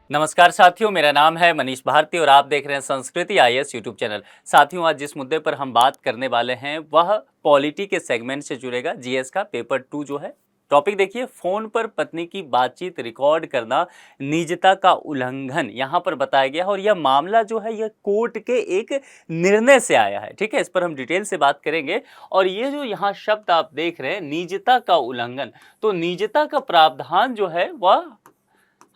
नमस्कार साथियों, मेरा नाम है मनीष भारती और आप देख रहे हैं संस्कृति आईएएस यूट्यूब चैनल। साथियों, आज जिस मुद्दे पर हम बात करने वाले हैं वह पॉलिटी के सेगमेंट से जुड़ेगा। जीएस का पेपर 2 जो है टॉपिक देखिए, फोन पर पत्नी की बातचीत रिकॉर्ड करना निजता का उल्लंघन यहाँ पर बताया गया है और यह मामला जो है यह कोर्ट के एक निर्णय से आया है। ठीक है, इस पर हम डिटेल से बात करेंगे। और ये जो यहाँ शब्द आप देख रहे हैं निजता का उल्लंघन, तो निजता का प्रावधान जो है वह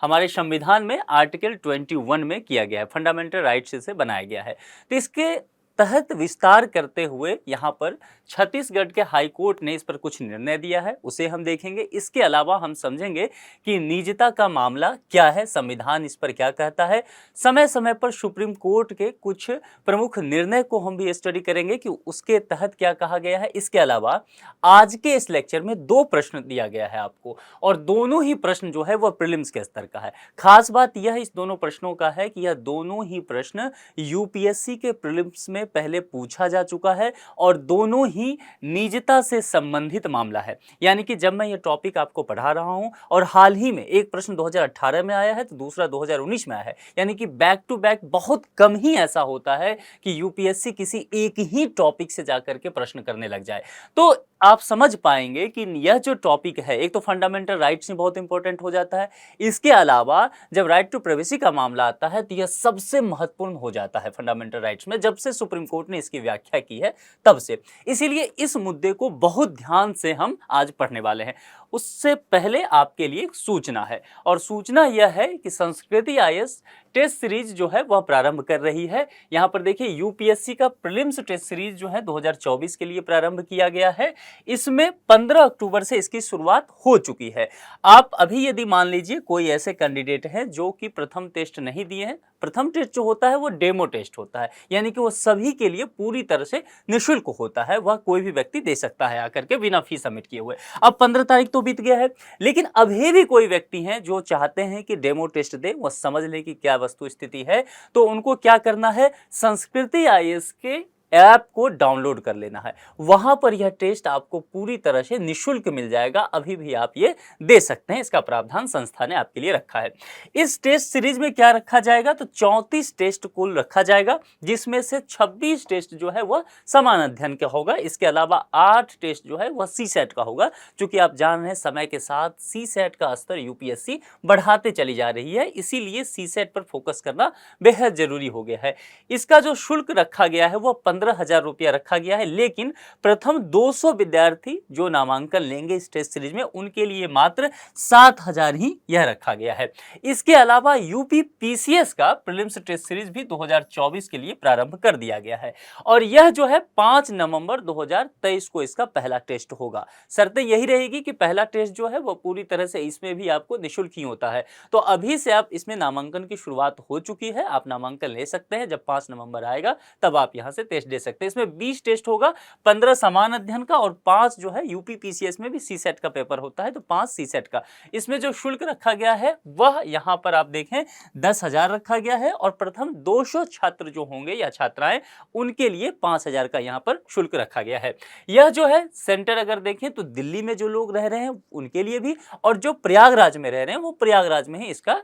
हमारे संविधान में आर्टिकल 21 में किया गया है, फंडामेंटल राइट्स से बनाया गया है। तो इसके तहत विस्तार करते हुए यहाँ पर छत्तीसगढ़ के हाई कोर्ट ने इस पर कुछ निर्णय दिया है, उसे हम देखेंगे। इसके अलावा हम समझेंगे कि निजता का मामला क्या है, संविधान इस पर क्या कहता है। समय समय पर सुप्रीम कोर्ट के कुछ प्रमुख निर्णय को हम भी स्टडी करेंगे कि उसके तहत क्या कहा गया है। इसके अलावा आज के इस लेक्चर में 2 प्रश्न दिया गया है आपको, और दोनों ही प्रश्न जो है वह प्रीलिम्स के स्तर का है। खास बात यह इस दोनों प्रश्नों का है कि यह दोनों ही प्रश्न यूपीएससी के प्रीलिम्स में पहले पूछा जा चुका है और दोनों ही निजता से संबंधित मामला है। यानी कि जब मैं ये टॉपिक आपको पढ़ा रहा हूं और हाल ही में एक प्रश्न 2018 में आया है तो दूसरा 2019 में आया है, यानी कि बैक टू बैक बहुत कम ही ऐसा होता है कि यूपीएससी किसी एक ही टॉपिक से जाकर के प्रश्न करने लग जाए। तो आप समझ पाएंगे कि यह जो टॉपिक है, एक तो फंडामेंटल राइट्स में बहुत इंपॉर्टेंट हो जाता है, इसके अलावा जब राइट टू प्राइवेसी का मामला आता है तो यह सबसे महत्वपूर्ण हो जाता है फंडामेंटल राइट्स में, जब से सुप्रीम कोर्ट ने इसकी व्याख्या की है तब से। इसीलिए इस मुद्दे को बहुत ध्यान से हम आज पढ़ने वाले हैं। उससे पहले आपके लिए एक सूचना है, और सूचना यह है कि संस्कृति आईएएस टेस्ट सीरीज जो है वह प्रारंभ कर रही है। यहाँ पर देखिए, यूपीएससी का प्रीलिम्स टेस्ट सीरीज जो है 2024 के लिए प्रारंभ किया गया है। इसमें 15 अक्टूबर से इसकी शुरुआत हो चुकी है। आप अभी यदि मान लीजिए कोई ऐसे कैंडिडेट हैं जो कि प्रथम टेस्ट नहीं दिए हैं, प्रथम टेस्ट जो होता है वो डेमो टेस्ट होता है, यानी कि वो सभी के लिए पूरी तरह से निःशुल्क होता है, वह कोई भी व्यक्ति दे सकता है आकर के बिना फीस सबमिट किए हुए। अब 15 तारीख तो बीत गया है, लेकिन अभी भी कोई व्यक्ति हैं जो चाहते हैं कि डेमो टेस्ट दे, वह समझ ले कि क्या वस्तु स्थिति है, तो उनको क्या करना है, संस्कृति आईएएस के ऐप को डाउनलोड कर लेना है। वहां पर यह टेस्ट आपको पूरी तरह से निःशुल्क मिल जाएगा, अभी भी आप ये दे सकते हैं, इसका प्रावधान संस्था ने आपके लिए रखा है। इस टेस्ट सीरीज में क्या रखा जाएगा, तो 34 टेस्ट कुल रखा जाएगा, जिसमें से 26 टेस्ट जो है वह समान अध्ययन का होगा। इसके अलावा 8 टेस्ट जो है वह सीसेट का होगा। चूंकि आप जान रहे हैं समय के साथ सीसेट का स्तर यूपीएससी बढ़ाते चली जा रही है, इसीलिए सीसेट पर फोकस करना बेहद जरूरी हो गया है। इसका जो शुल्क रखा गया है वह 15,000 रुपया रखा गया है, लेकिन प्रथम 200 विद्यार्थी जो नामांकन लेंगे इस टेस्ट सीरीज में, उनके लिए मात्र 7,000 ही यह रखा गया है। इसके अलावा यूपी पीसीएस का प्रीलिम्स टेस्ट सीरीज भी 2024 के लिए प्रारंभ कर दिया गया है, और यह जो है 5 नवंबर 2023 को इसका पहला टेस्ट होगा। शर्तें यही रहेगी कि पहला टेस्ट जो है वो पूरी तरह से इसमें भी आपको निःशुल्क ही होता है। तो अभी से आप इसमें नामांकन की शुरुआत हो चुकी है, आप नामांकन ले सकते हैं। जब 5 नवंबर आएगा तब आप यहां से टेस्ट दे सकते हैं। इसमें 20 टेस्ट होगा, 15 समान अध्ययन का और 5 जो है यूपी पीसीएस में भी सीसेट का पेपर होता है, तो 5 सीसेट का। इसमें जो शुल्क रखा गया है वह यहां पर आप देखें 10,000 रखा गया है, और प्रथम 200 छात्र जो होंगे या छात्राएं, उनके लिए 5,000 का यहां पर शुल्क रखा गया है। यह जो है सेंटर अगर देखें तो दिल्ली में जो लोग रह रहे हैं उनके लिए भी, और जो प्रयागराज में रह रहे हैं वो प्रयागराज में ही इसका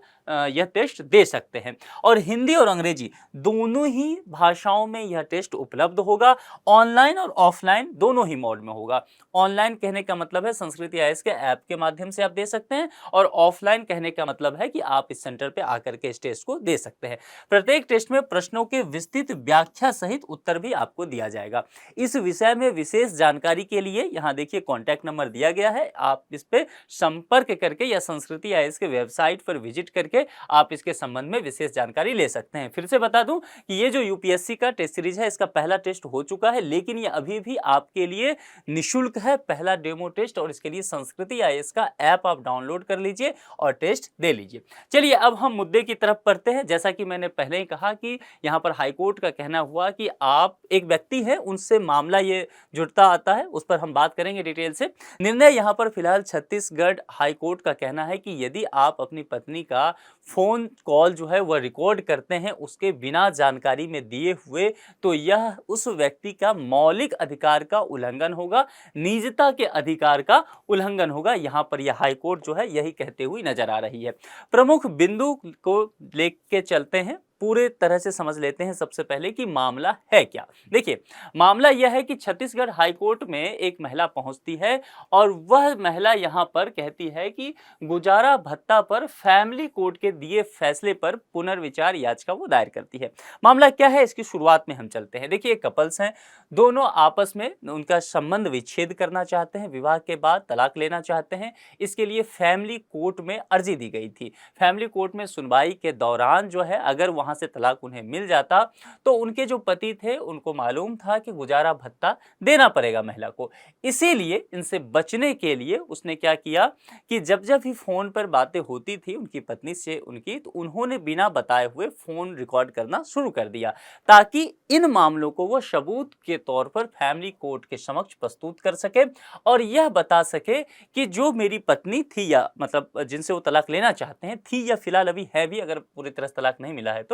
यह टेस्ट दे सकते हैं। और हिंदी और अंग्रेजी दोनों ही भाषाओं में यह टेस्ट उपलब्ध होगा। ऑनलाइन और ऑफलाइन दोनों ही मोड में होगा। ऑनलाइन कहने का मतलब है संस्कृति आईएएस के ऐप के माध्यम से आप दे सकते हैं, और ऑफलाइन कहने का मतलब है कि आप इस सेंटर पे आकर के इस टेस्ट को दे सकते हैं। प्रत्येक टेस्ट में प्रश्नों के विस्तृत व्याख्या सहित उत्तर भी आपको दिया जाएगा। इस विषय में विशेष जानकारी के लिए यहाँ देखिए कॉन्टैक्ट नंबर दिया गया है, आप इस पे संपर्क करके या संस्कृति आईएएस के वेबसाइट पर विजिट करके आप इसके संबंध में विशेष जानकारी ले सकते हैं। फिर से बता दूं कि ये जो यूपीएससी का टेस्ट सीरीज है इसका पहला टेस्ट हो चुका है, लेकिन ये अभी भी आपके लिए निःशुल्क है, पहला डेमो टेस्ट, और इसके लिए संस्कृति आईएएस का ऐप आप डाउनलोड कर लीजिए और टेस्ट दे लीजिए। चलिए अब हम मुद्दे की तरफ बढ़ते हैं। जैसा कि मैंने पहले ही कहा कि यहाँ पर हाईकोर्ट का कहना हुआ कि आप एक व्यक्ति है, उनसे मामला ये जुड़ता आता है, उस पर हम बात करेंगे डिटेल से। निर्णय यहाँ पर फिलहाल छत्तीसगढ़ हाईकोर्ट का कहना है कि यदि आप अपनी पत्नी का फोन कॉल जो है वह रिकॉर्ड करते हैं उसके बिना जानकारी में दिए हुए, तो यह यह उस व्यक्ति का मौलिक अधिकार का उल्लंघन होगा, निजता के अधिकार का उल्लंघन होगा। यहाँ पर यह हाई कोर्ट जो है यही कहते हुए नजर आ रही है। प्रमुख बिंदु को लेके चलते हैं, पूरे तरह से समझ लेते हैं सबसे पहले कि मामला है क्या। देखिए, मामला यह है कि छत्तीसगढ़ हाई कोर्ट में एक महिला पहुंचती है और वह महिला यहां पर कहती है कि गुजारा भत्ता पर फैमिली कोर्ट के दिए फैसले पर पुनर्विचार याचिका वो दायर करती है। मामला क्या है, इसकी शुरुआत में हम चलते हैं। देखिए, कपल्स हैं, दोनों आपस में उनका संबंध विच्छेद करना चाहते हैं, विवाह के बाद तलाक लेना चाहते हैं। इसके लिए फैमिली कोर्ट में अर्जी दी गई थी। फैमिली कोर्ट में सुनवाई के दौरान जो है, अगर वहां से तलाक उन्हें मिल जाता तो उनके जो पति थे उनको मालूम था कि गुजारा भत्ता देना पड़ेगा महिला को। इसीलिए इनसे बचने के लिए उसने क्या किया कि जब जब भी फोन पर बातें होती थी उनकी पत्नी से उनकी, तो उन्होंने बिना बताए हुए फोन रिकॉर्ड करना शुरू कर दिया, ताकि इन मामलों को वो सबूत के तौर पर फैमिली कोर्ट के समक्ष प्रस्तुत कर सके और यह बता सके कि जो मेरी पत्नी थी, या मतलब जिनसे वो तलाक लेना चाहते हैं, थी या फिलहाल अभी है भी, अगर पूरी तरह से तलाक नहीं मिला है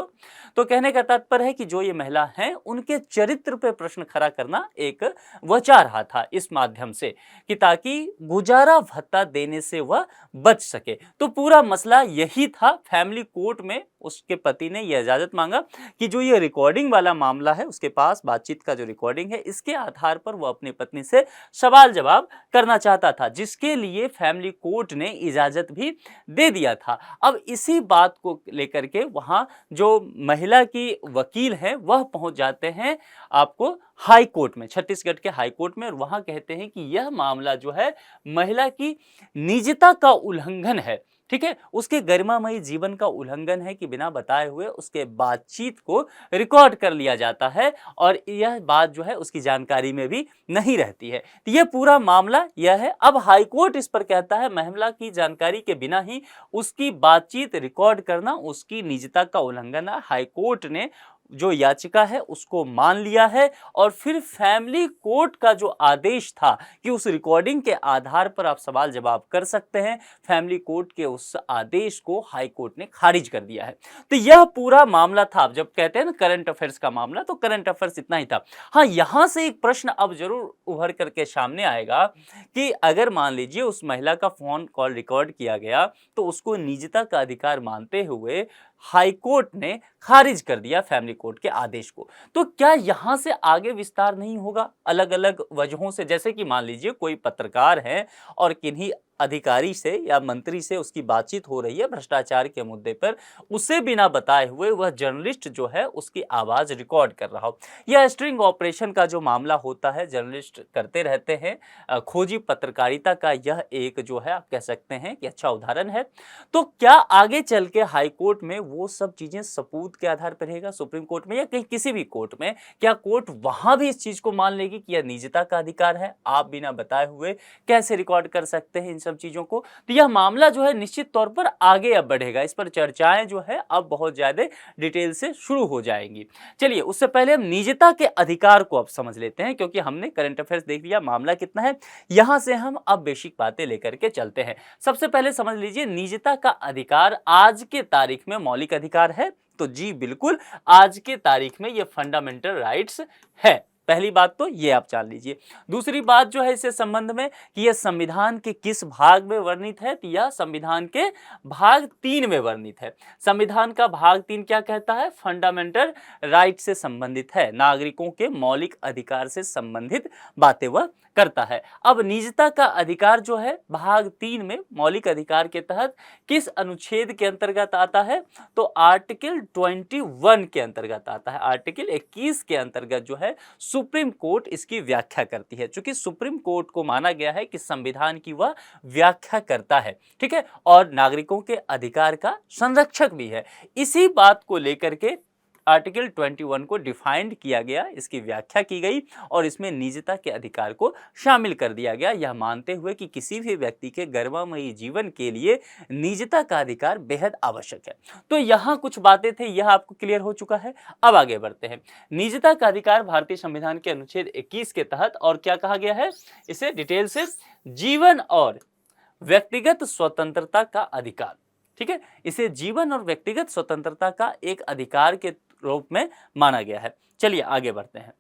तो कहने का तात्पर्य है कि जो ये महिला है उनके चरित्र पर प्रश्न खड़ा करना एक वह चाह रहा था इस माध्यम से, कि ताकि गुजारा भत्ता देने से वह बच सके। तो पूरा मसला यही था। फैमिली कोर्ट में उसके पति ने यह इजाजत मांगा कि जो ये रिकॉर्डिंग वाला मामला है, उसके पास बातचीत का जो रिकॉर्डिंग है, इसके आधार पर वह अपनी पत्नी से सवाल जवाब करना चाहता था, जिसके लिए फैमिली कोर्ट ने इजाजत भी दे दिया था। अब इसी बात को लेकर के वहां जो महिला की वकील है वह पहुंच जाते हैं आपको हाई कोर्ट में, छत्तीसगढ़ के हाई कोर्ट में, और वहां कहते हैं कि यह मामला जो है महिला की निजता का उल्लंघन है। ठीक है, उसके गरिमामयी जीवन का उल्लंघन है कि बिना बताए हुए उसके बातचीत को रिकॉर्ड कर लिया जाता है और यह बात जो है उसकी जानकारी में भी नहीं रहती है। तो यह पूरा मामला यह है। अब हाईकोर्ट इस पर कहता है महिला की जानकारी के बिना ही उसकी बातचीत रिकॉर्ड करना उसकी निजता का उल्लंघन है। हाईकोर्ट ने जो याचिका है उसको मान लिया है और फिर फैमिली कोर्ट का जो आदेश था कि उस रिकॉर्डिंग के आधार पर आप सवाल जवाब कर सकते हैं, फैमिली कोर्ट के उस आदेश को हाई कोर्ट ने खारिज कर दिया है। तो यह पूरा मामला था। जब कहते हैं ना करंट अफेयर्स का मामला, तो करंट अफेयर्स इतना ही था। हाँ, यहां से एक प्रश्न अब जरूर उभर करके सामने आएगा कि अगर मान लीजिए उस महिला का फोन कॉल रिकॉर्ड किया गया तो उसको निजता का अधिकार मानते हुए हाई कोर्ट ने खारिज कर दिया फैमिली कोर्ट के आदेश को, तो क्या यहां से आगे विस्तार नहीं होगा अलग अलग वजहों से? जैसे कि मान लीजिए कोई पत्रकार है और किन्हीं अधिकारी से या मंत्री से उसकी बातचीत हो रही है भ्रष्टाचार के मुद्दे पर, उसे बिना बताए हुए वह जर्नलिस्ट जो है उसकी आवाज रिकॉर्ड कर रहा हो, या स्ट्रिंग ऑपरेशन का जो मामला होता है जर्नलिस्ट करते रहते हैं, खोजी पत्रकारिता का यह एक जो है आप कह सकते हैं कि अच्छा उदाहरण है। तो क्या आगे चल के हाई कोर्ट में वो सब चीजें सबूत के आधार पर रहेगा, सुप्रीम कोर्ट में या कहीं किसी भी कोर्ट में, क्या कोर्ट वहां भी इस चीज को मान लेगी कि यह निजता का अधिकार है, आप बिना बताए हुए कैसे रिकॉर्ड कर सकते हैं इन सब चीजों को? तो यह मामला जो है निश्चित तौर पर आगे अब बढ़ेगा, इस पर चर्चाएं जो है अब बहुत ज्यादा डिटेल से शुरू हो जाएंगी। चलिए, उससे पहले हम निजता के अधिकार को अब समझ लेते हैं, क्योंकि हमने करंट अफेयर्स देख लिया, मामला कितना है, यहां से हम अब बेसिक बातें लेकर के चलते हैं। सबसे पहले समझ लीजिए, निजता का अधिकार आज के तारीख में मौलिक अधिकार है। तो जी बिल्कुल, आज के तारीख में ये फंडामेंटल राइट्स है। पहली बात तो ये आप जान लीजिए। दूसरी बात जो है इससे संबंध में कि यह संविधान के किस भाग में वर्णित है, तो यह संविधान के भाग 3 में वर्णित है। संविधान का भाग 3 क्या कहता है? फंडामेंटल राइट से संबंधित है, नागरिकों के मौलिक अधिकार से संबंधित बातें वह करता है। अब निजता का अधिकार जो है भाग 3 में मौलिक अधिकार के तहत किस अनुच्छेद के अंतर्गत आता है? तो आर्टिकल 21 के अंतर्गत आता है। आर्टिकल 21 के अंतर्गत जो है सुप्रीम कोर्ट इसकी व्याख्या करती है, क्योंकि सुप्रीम कोर्ट को माना गया है कि संविधान की वह व्याख्या करता है, ठीक है, और नागरिकों के अधिकार का संरक्षक भी है। इसी बात को लेकर के आर्टिकल 21 को डिफाइंड किया गया, इसकी व्याख्या की गई और इसमें निजता के अधिकार को शामिल कर दिया गया, यह मानते हुए कि किसी भी व्यक्ति के गरिमामयी जीवन के लिए निजता का अधिकार बेहद आवश्यक है। तो यहाँ कुछ बातें थे, यह आपको क्लियर हो चुका है। अब आगे बढ़ते हैं। निजता का अधिकार भारतीय संविधान के अनुच्छेद 21 के तहत और क्या कहा गया है, इसे डिटेल से जीवन और व्यक्तिगत स्वतंत्रता का अधिकार, ठीक है, इसे जीवन और व्यक्तिगत स्वतंत्रता का एक अधिकार के रूप में माना गया है। चलिए आगे बढ़ते हैं।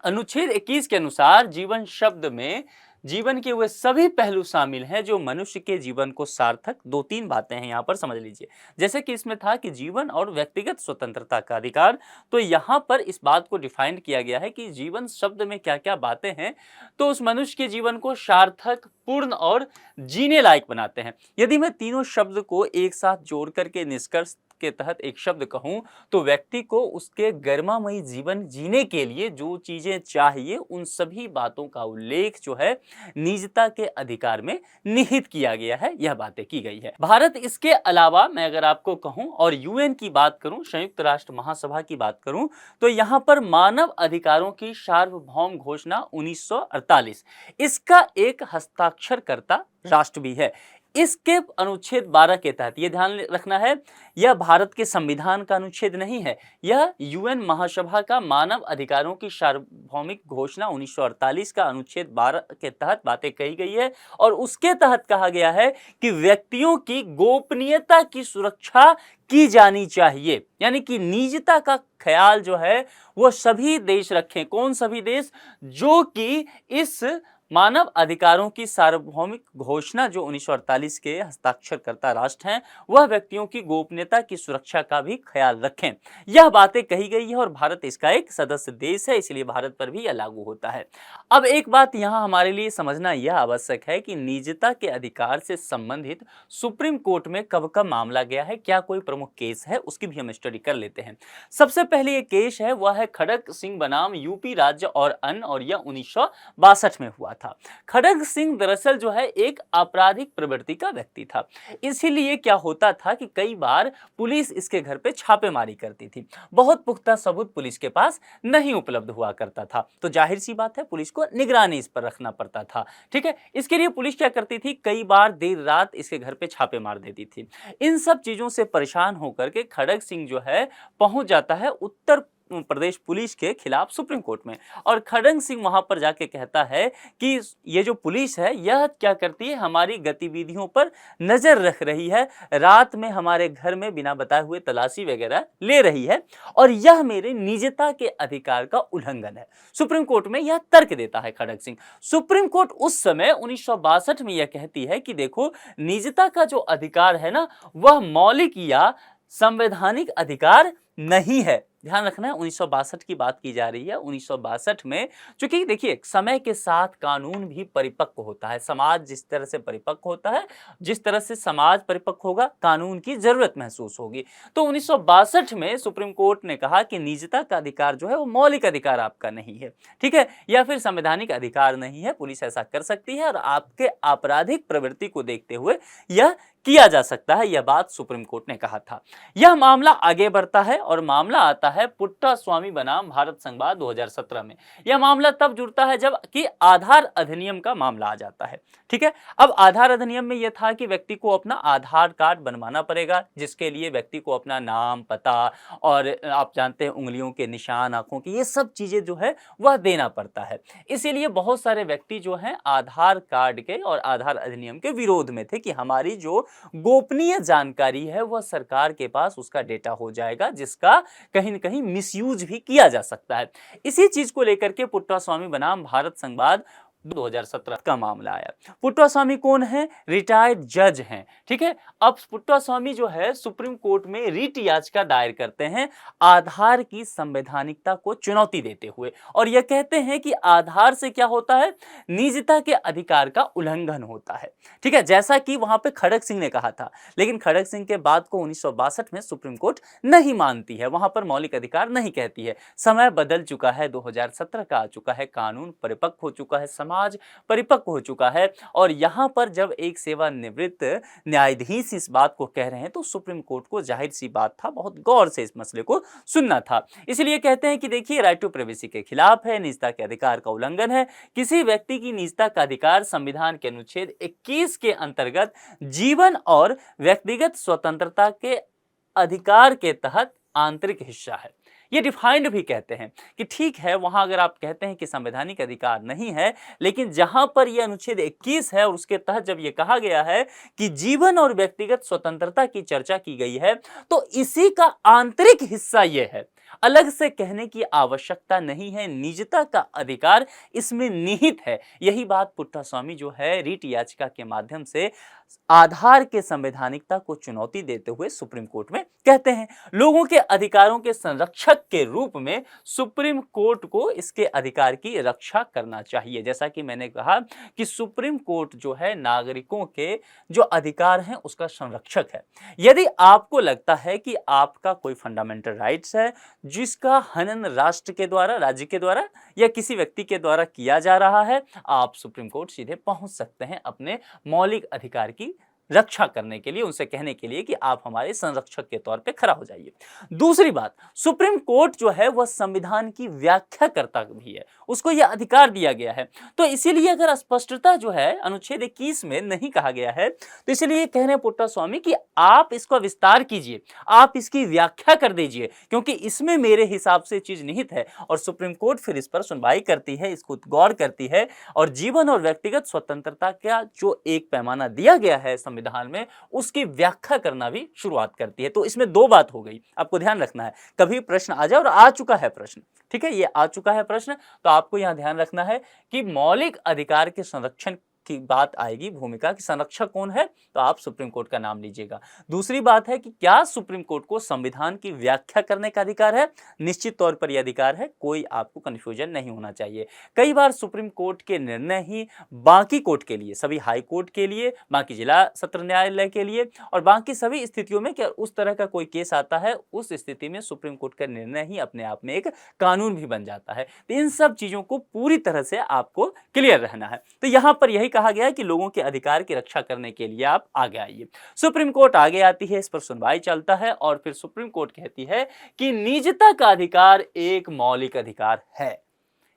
अनुच्छेद 21 के अनुसार जीवन शब्द में जीवन के वे सभी पहलू शामिल हैं जो मनुष्य के जीवन को सार्थक, दो तीन बातें हैं यहाँ पर समझ लीजिए। जैसे कि इसमें था कि जीवन और व्यक्तिगत स्वतंत्रता का अधिकार, तो यहाँ पर इस बात को डिफाइन किया गया है कि जीवन शब्द में क्या क्या बातें हैं तो उस मनुष्य के जीवन को सार्थक, पूर्ण और जीने लायक बनाते हैं। यदि मैं तीनों शब्द को एक साथ जोड़ करके निष्कर्ष के तहत एक शब्द कहूं तो व्यक्ति को उसके गरिमामयी जीवन जीने के लिए जो चीजें चाहिए उन सभी बातों का उल्लेख जो है निजता के अधिकार में निहित किया गया है, यह बातें की गई है। भारत इसके अलावा मैं अगर आपको कहूं और यूएन की बात करूं, संयुक्त राष्ट्र महासभा की बात करूं, तो यहां पर मानव अधिकारों की सार्वभौम घोषणा 1948 इसका एक हस्ताक्षरकर्ता राष्ट्र भी है। इसके अनुच्छेद 12 के तहत यह ध्यान रखना है, यह भारत के संविधान का अनुच्छेद नहीं है, यह यूएन महासभा का मानव अधिकारों की सार्वभौमिक घोषणा 1948 का अनुच्छेद 12 के तहत बातें कही गई है। और उसके तहत कहा गया है कि व्यक्तियों की गोपनीयता की सुरक्षा की जानी चाहिए, यानी कि निजता का ख्याल जो है वो सभी देश रखें। कौन सभी देश? जो कि इस मानव अधिकारों की सार्वभौमिक घोषणा जो 1948 के हस्ताक्षरकर्ता राष्ट्र हैं वह व्यक्तियों की गोपनीयता की सुरक्षा का भी ख्याल रखें। यह बातें कही गई है और भारत इसका एक सदस्य देश है, इसलिए भारत पर भी यह लागू होता है। अब एक बात यहां हमारे लिए समझना यह आवश्यक है कि निजता के अधिकार से संबंधित सुप्रीम कोर्ट में कब कब मामला गया है, क्या कोई प्रमुख केस है, उसकी भी हम स्टडी कर लेते हैं। सबसे पहले ये केस है वह है खड़ग सिंह बनाम यूपी राज्य और अन्य, और यह 1962 में हुआ था। खड़ग सिंह दरअसल जो है एक आपराधिक प्रवृत्ति का व्यक्ति था, इसीलिए क्या होता था कि कई बार पुलिस इसके घर पे छापेमारी करती थी। बहुत पुख्ता सबूत पुलिस के पास नहीं उपलब्ध हुआ करता था, तो जाहिर सी बात है पुलिस को निगरानी इस पर रखना पड़ता था। ठीक है, इसके लिए पुलिस क्या करती थी, कई बार देर रात इसके घर पे छापे मार देती थी। इन सब चीजों से परेशान होकर के खड़ग सिंह जो है पहुंच जाता है उत्तर प्रदेश पुलिस के खिलाफ सुप्रीम कोर्ट में, और खड़ग सिंह वहां पर जाके कहता है कि ये जो पुलिस है यह क्या करती है, हमारी गतिविधियों पर नजर रख रही है, रात में हमारे घर में बिना बताए हुए तलाशी वगैरह ले रही है और यह मेरे निजता के अधिकार का उल्लंघन है। सुप्रीम कोर्ट में यह तर्क देता है खड़ग सिंह। सुप्रीम कोर्ट उस समय 1962 में यह कहती है कि देखो निजता का जो अधिकार है ना वह मौलिक या संवैधानिक अधिकार नहीं है। ध्यान रखना है 1962 की बात की जा रही है। 1962 में चूंकि देखिए समय के साथ कानून भी परिपक्व होता है, समाज जिस तरह से परिपक्व होता है, जिस तरह से समाज परिपक्व होगा कानून की जरूरत महसूस होगी। तो 1962 में सुप्रीम कोर्ट ने कहा कि निजता का अधिकार जो है वो मौलिक अधिकार आपका नहीं है, ठीक है, या फिर संवैधानिक अधिकार नहीं है। पुलिस ऐसा कर सकती है और आपके आपराधिक प्रवृत्ति को देखते हुए यह किया जा सकता है, यह बात सुप्रीम कोर्ट ने कहा था। यह मामला आगे बढ़ता है और मामला आता है पुट्टास्वामी बनाम भारत संघवाद 2017 में। यह मामला तब जुड़ता है जब कि आधार अधिनियम का मामला आ जाता है। ठीक है, अब आधार अधिनियम में यह था कि व्यक्ति को अपना आधार कार्ड बनवाना पड़ेगा, जिसके लिए व्यक्ति को अपना नाम, पता और आप जानते हैं उंगलियों के निशान, आंखों की, ये सब चीजें जो है वह देना पड़ता है। इसीलिए बहुत सारे व्यक्ति जो हैं आधार कार्ड के और आधार अधिनियम के विरोध में थे कि हमारी जो गोपनीय जानकारी है वह सरकार के पास उसका डेटा हो जाएगा, जिसका कहीं न कहीं मिसयूज भी किया जा सकता है। इसी चीज को लेकर के पुट्टास्वामी बनाम भारत संघवाद 2017 का मामला आया। पुट्टास्वामी कौन है? रिटायर्ड जज हैं। ठीक है, अब पुट्टास्वामी जो है सुप्रीम कोर्ट में रिट याचिका दायर करते हैं आधार की संवैधानिकता को चुनौती देते हुए, और यह कहते हैं कि आधार से क्या होता है, निजता के अधिकार का उल्लंघन होता है। ठीक है, जैसा कि वहां पे खड़ग सिंह ने कहा था, लेकिन खड़ग सिंह के बात को 1962 में सुप्रीम कोर्ट नहीं मानती है, वहां पर मौलिक अधिकार नहीं कहती है। समय बदल चुका है, 2017 का आ चुका है, कानून परिपक्व हो चुका है, समाज परिपक्व हो चुका है, और यहां पर जब एक सेवानिवृत्त न्यायाधीश इस बात को कह रहे हैं तो सुप्रीम कोर्ट को जाहिर सी बात था बहुत गौर से इस मसले को सुनना था। इसलिए कहते हैं कि देखिए राइट टू प्राइवेसी के खिलाफ है, निजता के अधिकार का उल्लंघन है। किसी व्यक्ति की निजता का अधिकार संविधान के अनुच्छेद 21 के अंतर्गत जीवन और व्यक्तिगत स्वतंत्रता के अधिकार के तहत आंतरिक हिस्सा है। ये डिफाइंड भी कहते हैं कि ठीक है, वहां अगर आप कहते हैं कि संवैधानिक अधिकार नहीं है, लेकिन जहां पर यह अनुच्छेद 21 है और उसके तहत जब यह कहा गया है कि जीवन और व्यक्तिगत स्वतंत्रता की चर्चा की गई है, तो इसी का आंतरिक हिस्सा यह है। अलग से कहने की आवश्यकता नहीं है, निजता का अधिकार इसमें निहित है। यही बात पुट्टास्वामी जो है रीट याचिका के माध्यम से आधार के संवैधानिकता को चुनौती देते हुए सुप्रीम कोर्ट में कहते हैं। लोगों के अधिकारों के संरक्षक के रूप में सुप्रीम कोर्ट को इसके अधिकार की रक्षा करना चाहिए। जैसा कि मैंने कहा कि सुप्रीम कोर्ट जो है नागरिकों के जो अधिकार हैं उसका संरक्षक है। यदि आपको लगता है कि आपका कोई फंडामेंटल राइट्स है जिसका हनन राष्ट्र के द्वारा, राज्य के द्वारा या किसी व्यक्ति के द्वारा किया जा रहा है, आप सुप्रीम कोर्ट सीधे पहुंच सकते हैं अपने मौलिक अधिकार की रक्षा करने के लिए, उनसे कहने के लिए कि आप हमारे संरक्षक के तौर पे खड़ा हो जाइए। दूसरी बात, सुप्रीम कोर्ट जो है वह संविधान की व्याख्या करता भी है, उसको यह अधिकार दिया गया है। तो इसीलिए अगर स्पष्टता जो है अनुच्छेद 21 में नहीं कहा गया है, तो इसलिए कह रहे हैं पुट्टास्वामी कि आप इसको विस्तार कीजिए, आप इसकी व्याख्या कर दीजिए, क्योंकि इसमें मेरे हिसाब से चीज निहित है। और सुप्रीम कोर्ट फिर इस पर सुनवाई करती है, इसको गौर करती है और जीवन और व्यक्तिगत स्वतंत्रता का जो एक पैमाना दिया गया है संविधान में, उसकी व्याख्या करना भी शुरुआत करती है। तो इसमें दो बात हो गई, आपको ध्यान रखना है। कभी प्रश्न आ जाए, और आ चुका है प्रश्न, ठीक है, ये आ चुका है प्रश्न, तो आपको यहां ध्यान रखना है कि मौलिक अधिकार के संरक्षण की बात आएगी, भूमिका की संरक्षक कौन है, तो आप सुप्रीम कोर्ट का नाम लीजिएगा। दूसरी बात है कि क्या सुप्रीम कोर्ट को संविधान की व्याख्या करने का अधिकार है? निश्चित तौर पर यह अधिकार है, कोई आपको कंफ्यूजन नहीं होना चाहिए। कई बार सुप्रीम कोर्ट के निर्णय ही बाकी कोर्ट के लिए, सभी हाई कोर्ट के लिए, बाकी जिला सत्र न्यायालय के लिए और बाकी सभी स्थितियों में, क्या उस तरह का कोई केस आता है, उस स्थिति में सुप्रीम कोर्ट का निर्णय ही अपने आप में एक कानून भी बन जाता है। तो इन सब चीजों को पूरी तरह से आपको क्लियर रहना है। तो यहां पर यही कहा गया है कि लोगों के अधिकार की रक्षा करने के लिए आप आगे आइए। सुप्रीम कोर्ट आगे आती है, इस पर सुनवाई चलता है और फिर सुप्रीम कोर्ट कहती है कि निजता का अधिकार एक मौलिक अधिकार है।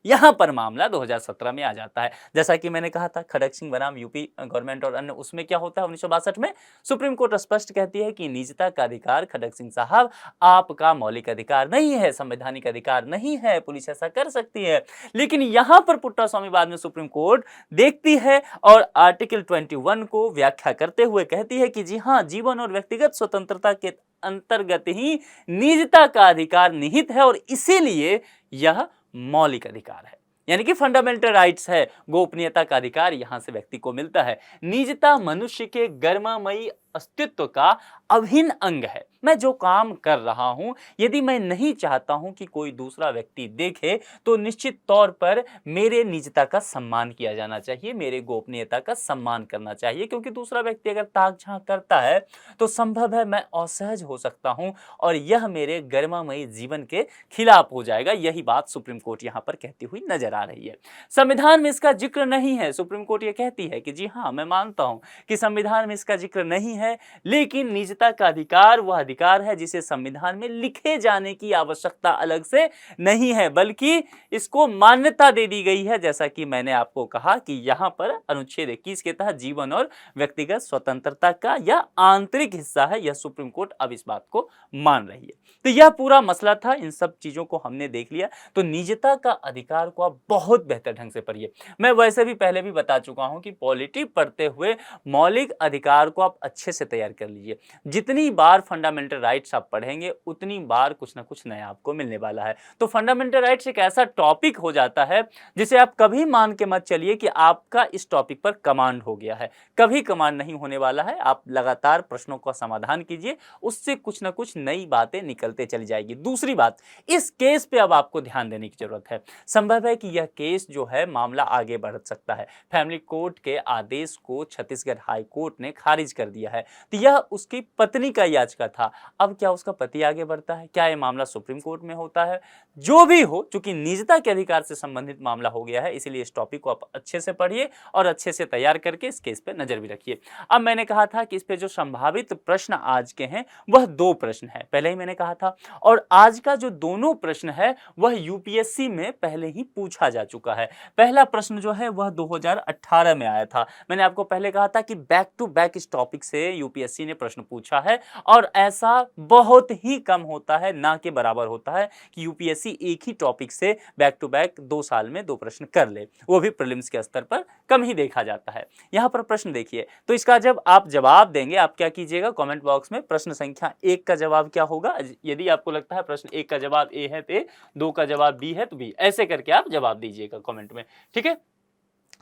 यहां पर मामला 2017 में आ जाता है। जैसा कि मैंने कहा था खड़ग सिंह बनाम यूपी गवर्नमेंट और अन्य, उसमें क्या होता है 1962 में सुप्रीम कोर्ट स्पष्ट कहती है कि निजता का अधिकार, खड़ग सिंह साहब, आपका मौलिक अधिकार नहीं है, संवैधानिक अधिकार नहीं है, पुलिस ऐसा कर सकती है। लेकिन यहां पर पुट्टास्वामी बाद में सुप्रीम कोर्ट देखती है और आर्टिकल 21 को व्याख्या करते हुए कहती है कि जी हां, जीवन और व्यक्तिगत स्वतंत्रता के अंतर्गत ही निजता का अधिकार निहित है और इसीलिए यह मौलिक अधिकार है, यानी कि फंडामेंटल राइट्स है। गोपनीयता का अधिकार यहां से व्यक्ति को मिलता है। निजता मनुष्य के गर्ममयी अस्तित्व का अभिन्न अंग है। मैं जो काम कर रहा हूं, यदि मैं नहीं चाहता हूं कि कोई दूसरा व्यक्ति देखे, तो निश्चित तौर पर मेरे निजता का सम्मान किया जाना चाहिए, मेरे गोपनीयता का सम्मान करना चाहिए, क्योंकि दूसरा व्यक्ति अगर ताक झांक करता है तो संभव है मैं असहज हो सकता हूं और यह मेरे गर्ममयी जीवन के खिलाफ हो जाएगा। यही बात सुप्रीम कोर्ट यहां पर कहती हुई नजर आ रही है। संविधान में इसका जिक्र नहीं है। सुप्रीम कोर्ट यह कहती है कि जी हां, मैं मानता हूं कि संविधान में इसका जिक्र नहीं है, लेकिन निजता का अधिकार वह अधिकार है जिसे संविधान में लिखे जाने की आवश्यकता अलग से नहीं है, बल्कि इसको मान्यता दे दी गई है। जैसा कि मैंने आपको कहा कि यहां पर अनुच्छेद 21 के तहत जीवन और व्यक्तिगत स्वतंत्रता का यह आंतरिक हिस्सा है। यह सुप्रीम कोर्ट अब इस बात को मान रही है। तो यह पूरा मसला था, इन सब चीजों को हमने देख लिया। तो निजता का अधिकार को आप बहुत बेहतर ढंग से पढ़िए। मैं वैसे भी पहले भी बता चुका हूं कि पॉलिटी पढ़ते हुए मौलिक अधिकार को आप अच्छे से तैयार कर लीजिए। जितनी बार फंडामेंटल राइट्स आप पढ़ेंगे, उतनी बार कुछ ना कुछ नया आपको मिलने वाला है। तो फंडामेंटल राइट्स एक ऐसा टॉपिक हो जाता है जिसे आप कभी मान के मत चलिए कि आपका इस टॉपिक पर कमांड हो गया है। कभी कमांड नहीं होने वाला है। आप लगातार प्रश्नों का समाधान कीजिए, उससे कुछ ना कुछ नई बातें निकलते चली जाएगी। दूसरी बात, इस केस पे अब आपको ध्यान देने की जरूरत है। संभव है कि यह केस जो है, मामला आगे बढ़ सकता है। फैमिली कोर्ट के आदेश को छत्तीसगढ़ हाई कोर्ट ने खारिज कर दिया है। तो यह उसकी पत्नी का याचिका था। अब क्या उसका पति आगे बढ़ता है? क्या यह मामला सुप्रीम कोर्ट में होता है? जो भी हो, चूंकि निजता के अधिकार से संबंधित मामला हो गया है, इसलिए इस टॉपिक को आप अच्छे से पढ़िए और अच्छे से तैयार करके इस केस पे नजर भी रखिए। अब मैंने कहा था कि इस पे जो संभावित प्रश्न आज के हैं वह दो प्रश्न है, पहले ही मैंने कहा था। और आज का जो दोनों प्रश्न है वह यूपीएससी में पहले ही पूछा जा चुका है। पहला प्रश्न जो है वह 2018 में आया था। मैंने आपको पहले कहा था कि बैक टू बैक इस टॉपिक से से यूपीएससी ने प्रश्न पूछा है और ऐसा बहुत ही कम होता है, ना के बराबर होता है कि यूपीएससी एक ही टॉपिक से बैक टू बैक 2 साल में 2 प्रश्न कर ले, वो भी प्रीलिम्स के स्तर पर कम ही देखा जाता है। यहाँ पर प्रश्न देखिए, तो इसका जब आप जवाब देंगे आप क्या कीजिएगा, कमेंट बॉक्स में प्रश्न संख्या 1 का जवाब क्या होगा, यदि आपको लगता है प्रश्न 1 का जवाब ए है तो ए, 2 का जवाब बी है तो बी, ऐसे करके आप जवाब दीजिएगा कमेंट में, ठीक है।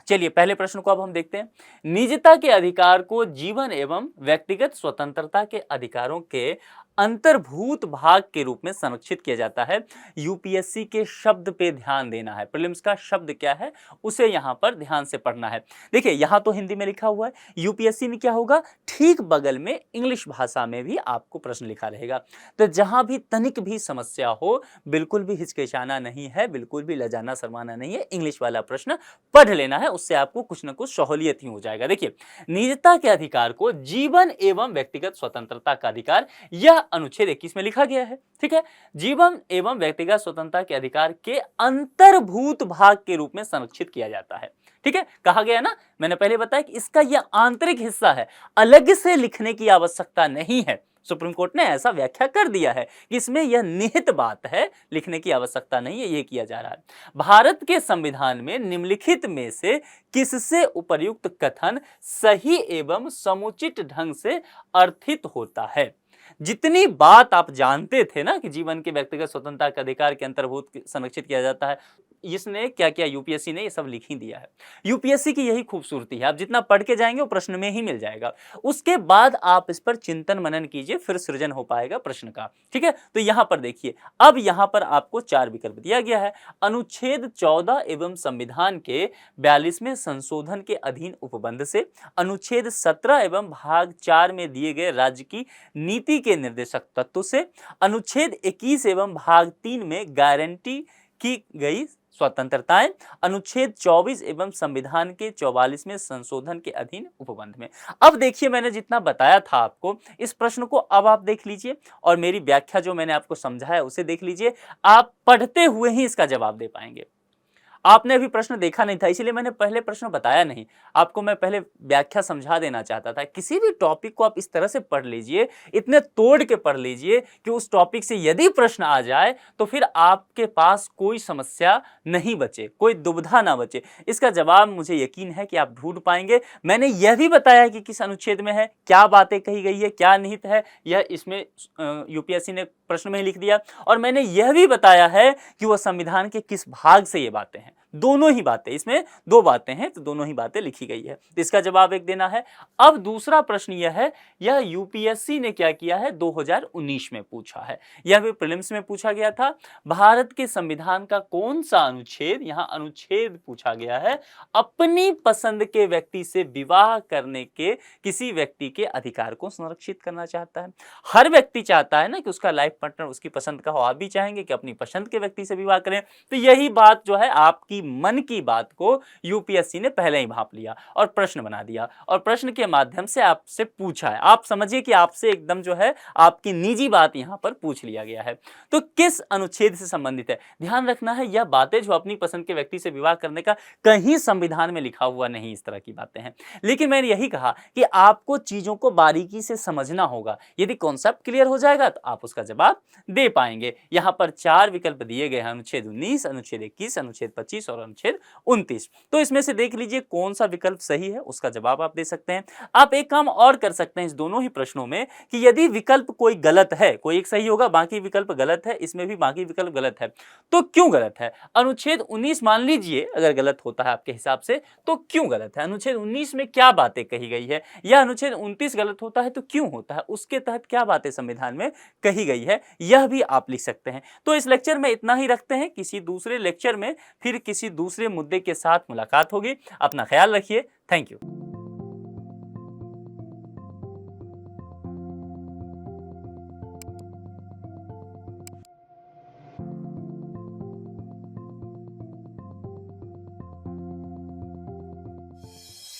चलिए पहले प्रश्न को अब हम देखते हैं। निजता के अधिकार को जीवन एवं व्यक्तिगत स्वतंत्रता के अधिकारों के अंतर्भूत भाग के रूप में संरक्षित किया जाता है। यूपीएससी के शब्द पे ध्यान देना है, प्रीलिम्स का शब्द क्या है उसे यहां पर ध्यान से पढ़ना है। देखिए यहां तो हिंदी में लिखा हुआ है, यूपीएससी में क्या होगा, ठीक बगल में इंग्लिश भाषा में भी आपको प्रश्न लिखा रहेगा। तो जहां भी तनिक भी समस्या हो, बिल्कुल भी हिचकिचाना नहीं है, बिल्कुल भी लजाना शर्माना नहीं है, इंग्लिश वाला प्रश्न पढ़ लेना है, उससे आपको कुछ ना कुछ सहूलियत ही हो जाएगा। देखिए, निजता के अधिकार को जीवन एवं व्यक्तिगत स्वतंत्रता का अधिकार, यह अनुच्छेद 21 में लिखा गया है, ठीक है। जीवन एवं व्यक्तिगत स्वतंत्रता के अधिकार के अंतर्भूत भाग के रूप में संरक्षित किया जाता है, ठीक है। कहा गया ना, मैंने पहले बताया कि इसका यह आंतरिक हिस्सा है, अलग से लिखने की आवश्यकता नहीं है। सुप्रीम कोर्ट ने ऐसा व्याख्या कर दिया है कि इसमें यह निहित बात है, लिखने की आवश्यकता नहीं है, यह किया जा रहा है। भारत के संविधान में निम्नलिखित में से किससे उपर्युक्त कथन सही एवं समुचित ढंग से अर्थित होता है। जितनी बात आप जानते थे ना कि जीवन के व्यक्तिगत स्वतंत्रता के अधिकार के अंतर्भूत संरक्षित किया जाता है, इसने क्या किया, यूपीएससी ने ये सब लिख ही दिया है। यूपीएससी की यही खूबसूरती है, आप जितना पढ़ के जाएंगे वो प्रश्न में ही मिल जाएगा, उसके बाद आप इस पर चिंतन मनन कीजिए, फिर सृजन हो पाएगा प्रश्न का, ठीक है। तो यहां पर देखिए, अब यहां पर आपको 4 विकल्प दिया गया है। अनुच्छेद 14 एवं संविधान के 42वें संशोधन के अधीन उपबंध से, अनुच्छेद 17 एवं भाग 4 में दिए गए राज्य की नीति के निर्देशक तत्व से, अनुच्छेद 21 एवं भाग 3 में गारंटी की गई स्वतंत्रताएं, अनुच्छेद 24 एवं संविधान के 44वें संशोधन के अधीन उपबंध में। अब देखिए, मैंने जितना बताया था आपको, इस प्रश्न को अब आप देख लीजिए और मेरी व्याख्या जो मैंने आपको समझाया उसे देख लीजिए, आप पढ़ते हुए ही इसका जवाब दे पाएंगे। आपने अभी प्रश्न देखा नहीं था, इसलिए मैंने पहले प्रश्न बताया नहीं, आपको मैं पहले व्याख्या समझा देना चाहता था। किसी भी टॉपिक को आप इस तरह से पढ़ लीजिए, इतने तोड़ के पढ़ लीजिए कि उस टॉपिक से यदि प्रश्न आ जाए तो फिर आपके पास कोई समस्या नहीं बचे, कोई दुविधा ना बचे। इसका जवाब मुझे यकीन है कि आप ढूंढ पाएंगे। मैंने यह भी बताया कि किस अनुच्छेद में है, क्या बातें कही गई है, क्या निहित है, यह इसमें यूपीएससी ने प्रश्न में ही लिख दिया। और मैंने यह भी बताया है कि वह संविधान के किस भाग से ये बातें हैं, दोनों ही बातें, इसमें 2 बातें हैं तो दोनों ही बातें लिखी गई है। तो इसका जवाब एक देना है। अब दूसरा प्रश्न यह है, यह यूपीएससी ने क्या किया है, 2019 में पूछा है, यह भी प्रीलिम्स में पूछा गया था। भारत के संविधान का कौन सा अनुच्छेद, यहां अनुच्छेद पूछा गया है, अपनी पसंद के व्यक्ति से विवाह करने के किसी व्यक्ति के अधिकार को संरक्षित करना चाहता है। हर व्यक्ति चाहता है ना कि उसका लाइफ पार्टनर उसकी पसंद का हो, आप भी चाहेंगे कि अपनी पसंद के व्यक्ति से विवाह करें। तो यही बात जो है, आपकी मन की बात को यूपीएससी ने पहले ही भांप लिया और प्रश्न बना दिया और प्रश्न के माध्यम से आपसे पूछा है। आप समझिए कि आपसे एकदम जो है आपकी निजी बात यहां पर पूछ लिया गया है। तो किस अनुच्छेद से संबंधित है, ध्यान रखना है, यह बातें जो अपनी पसंद के व्यक्ति से विवाह करने का कहीं संविधान में लिखा हुआ नहीं, इस तरह की बातें हैं। लेकिन मैंने यही कहा कि आपको चीजों को बारीकी से समझना होगा, यदि कॉन्सेप्ट क्लियर हो जाएगा तो आप उसका जवाब दे पाएंगे। यहां पर 4 विकल्प दिए गए हैं, अनुच्छेद 19, अनुच्छेद 21, अनुच्छेद 25 और अनुच्छेद 29। तो इसमें से देख लीजिए कौन सा विकल्प सही है, उसका जवाब आप दे सकते हैं। आप एक काम और कर सकते हैं इस दोनों ही प्रश्नों में कि यदि विकल्प कोई गलत है, कोई एक सही होगा बाकी विकल्प गलत है, इसमें भी बाकी विकल्प गलत है, तो क्यों गलत है। अनुच्छेद 19 मान लीजिए अगर गलत होता है आपके हिसाब से, तो क्यों गलत है, अनुच्छेद 19 में क्या बातें कही गई है, या अनुच्छेद 29 गलत होता है तो क्यों होता है, उसके तहत क्या बातें संविधान में कही गई है, यह भी आप लिख सकते हैं। तो इस लेक्चर में इतना ही रखते हैं, किसी दूसरे लेक्चर में फिर किसी दूसरे मुद्दे के साथ मुलाकात होगी। अपना ख्याल रखिए। Thank you.